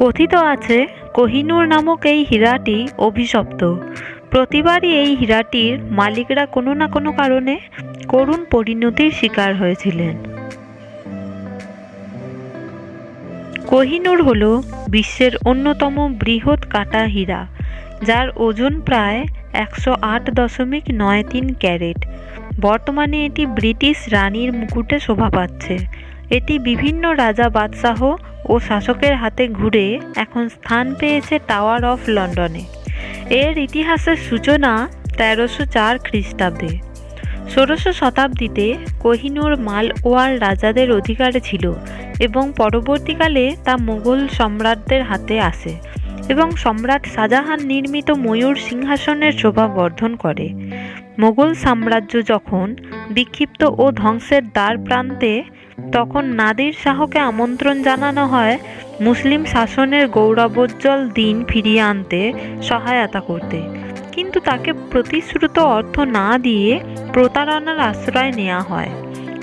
কথিত আছে কোহিনূর নামক এই হীরাটি অভিশপ্ত। প্রতিবারই এই হীরাটির মালিকরা কোনো না কোনো কারণে করুণ পরিণতির শিকার হয়েছিলেন। কোহিনূর হল বিশ্বের অন্যতম বৃহৎ কাটা হীরা, যার ওজন প্রায় 108.93 ক্যারেট। বর্তমানে এটি ব্রিটিশ রানীর মুকুটে শোভা পাচ্ছে। এটি বিভিন্ন রাজা, বাদশাহ ও শাসকের হাতে ঘুরে এখন স্থান পেয়েছে টাওয়ার অফ লন্ডনে। এর ইতিহাসের সূচনা 1304 খ্রিস্টাব্দে। 16শ শতাব্দীতে কোহিনূর মালওয়ার রাজাদের অধিকারে ছিল এবং পরবর্তীকালে তা মুঘল সম্রাটদের হাতে আসে এবং সম্রাট শাহজাহান নির্মিত ময়ূর সিংহাসনের শোভা বর্ধন করে। মুঘল সাম্রাজ্য যখন বিক্ষিপ্ত ও ধ্বংসের দ্বার প্রান্তে, তখন নাদির শাহকে আমন্ত্রণ জানানো হয় মুসলিম শাসনের গৌরবোজ্জ্বল দিন ফিরিয়ে আনতে সহায়তা করতে, কিন্তু তাকে প্রতিশ্রুত অর্থ না দিয়ে প্রতারণার আশ্রয় নেওয়া হয়।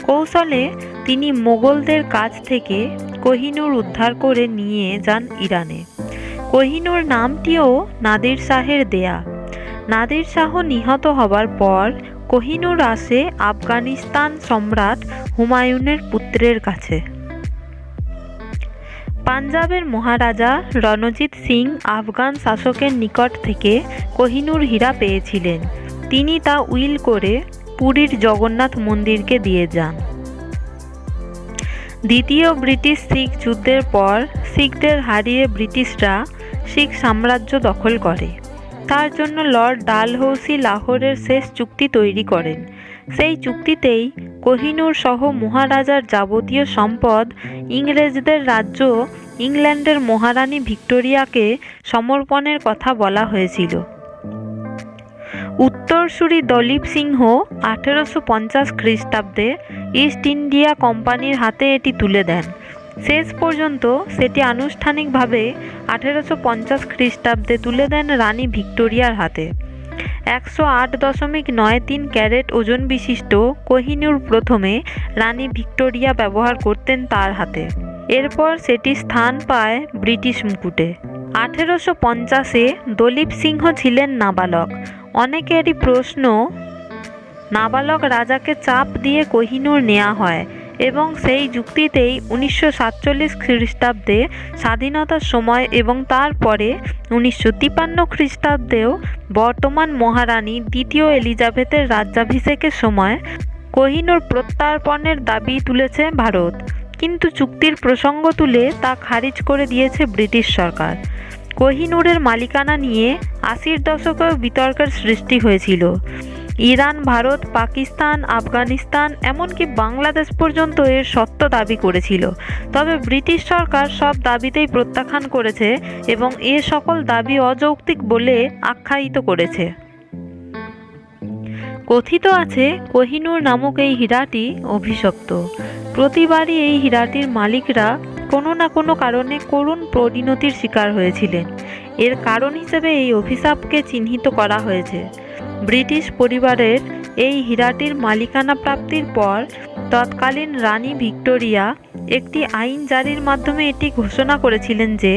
কৌশলে তিনি মোগলদের কাছ থেকে কোহিনূর উদ্ধার করে নিয়ে যান ইরানে। কোহিনূর নামটিও নাদির শাহের দেয়া। নাদির শাহ নিহত হবার পর কোহিনূর আসে আফগানিস্তান সম্রাট হুমায়ুনের পুত্রের কাছে। পাঞ্জাবের মহারাজা রণজিৎ সিং আফগান শাসকের নিকট থেকে কোহিনূর হীরা পেয়েছিলেন। তিনি তা উইল করে পুরীর জগন্নাথ মন্দিরকে দিয়ে যান। দ্বিতীয় ব্রিটিশ শিখ যুদ্ধের পর শিখদের হারিয়ে ব্রিটিশরা শিখ সাম্রাজ্য দখল করে। তার জন্য লর্ড ডালহৌসি লাহোরের শেষ চুক্তি তৈরি করেন। সেই চুক্তিতেই কোহিনূর সহ মহারাজার যাবতীয় সম্পদ, ইংরেজদের রাজ্য, ইংল্যান্ডের মহারানী ভিক্টোরিয়াকে সমর্পণের কথা বলা হয়েছিল। উত্তরসূরি দলীপ সিংহ 1850 খ্রিস্টাব্দে ইস্ট ইন্ডিয়া কোম্পানির হাতে এটি তুলে দেন। শেষ পর্যন্ত সেটি আনুষ্ঠানিকভাবে 1850 খ্রিস্টাব্দে তুলে দেন রানী ভিক্টোরিয়ার হাতে। 108.93 ক্যারেট ওজন বিশিষ্ট কোহিনূর প্রথমে রানী ভিক্টোরিয়া ব্যবহার করতেন তার হাতে। এরপর সেটি স্থান পায় ব্রিটিশ মুকুটে। 1850-এ দলীপ সিংহ ছিলেন নাবালক। অনেকেরই প্রশ্ন, নাবালক রাজাকে চাপ দিয়ে কোহিনূর নেওয়া হয় এবং সেই যুক্তিতেই 1947 খ্রিস্টাব্দে স্বাধীনতার সময় এবং তারপরে 1953 খ্রিস্টাব্দেও বর্তমান মহারানী দ্বিতীয় এলিজাবেথের রাজ্যাভিষেকের সময় কোহিনূর প্রত্যার্পণের দাবি তুলেছে ভারত, কিন্তু চুক্তির প্রসঙ্গ তুলে তা খারিজ করে দিয়েছে ব্রিটিশ সরকার। কোহিনূরের মালিকানা নিয়ে 80-র দশকেও বিতর্কের সৃষ্টি হয়েছিল। ইরান, ভারত, পাকিস্তান, আফগানিস্তান, এমনকি বাংলাদেশ পর্যন্ত এর সত্ত্ব দাবি করেছিল। তবে ব্রিটিশ সরকার সব দাবিতেই প্রত্যাখ্যান করেছে এবং এ সকল দাবি অযৌক্তিক বলে আখ্যায়িত করেছে। কথিত আছে কোহিনূর নামক এই হীরাটি অভিশপ্ত। প্রতিবারই এই হীরাটির মালিকরা কোনো না কোনো কারণে করুণ পরিণতির শিকার হয়েছিলেন। এর কারণ হিসেবে এই অভিশাপকে চিহ্নিত করা হয়েছে। ব্রিটিশ পরিবারের এই হীরাটির মালিকানা প্রাপ্তির পর তৎকালীন রানী ভিক্টোরিয়া একটি আইন জারির মাধ্যমে এটি ঘোষণা করেছিলেন যে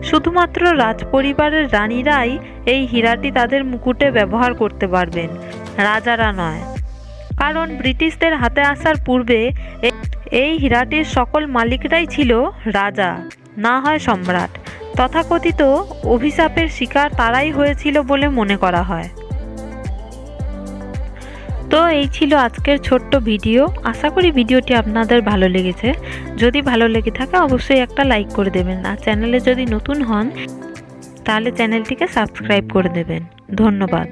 শুধুমাত্র রাজপরিবারের রানীরাই এই হীরাটি তাদের মুকুটে ব্যবহার করতে পারবেন, রাজারা নয়। কারণ ব্রিটিশদের হাতে আসার পূর্বে এই হীরাটির সকল মালিকরাই ছিল রাজা, না হয় সম্রাট। তথাকথিত অভিশাপের শিকার তারাই হয়েছিল বলে মনে করা হয়। তো এই ছিল আজকের ছোট্ট ভিডিও। আশা করি ভিডিওটি আপনাদের ভালো লেগেছে। যদি ভালো লেগে থাকে অবশ্যই একটা লাইক করে দেবেন, আর চ্যানেলে যদি নতুন হন তাহলে চ্যানেলটিকে সাবস্ক্রাইব করে দেবেন। ধন্যবাদ।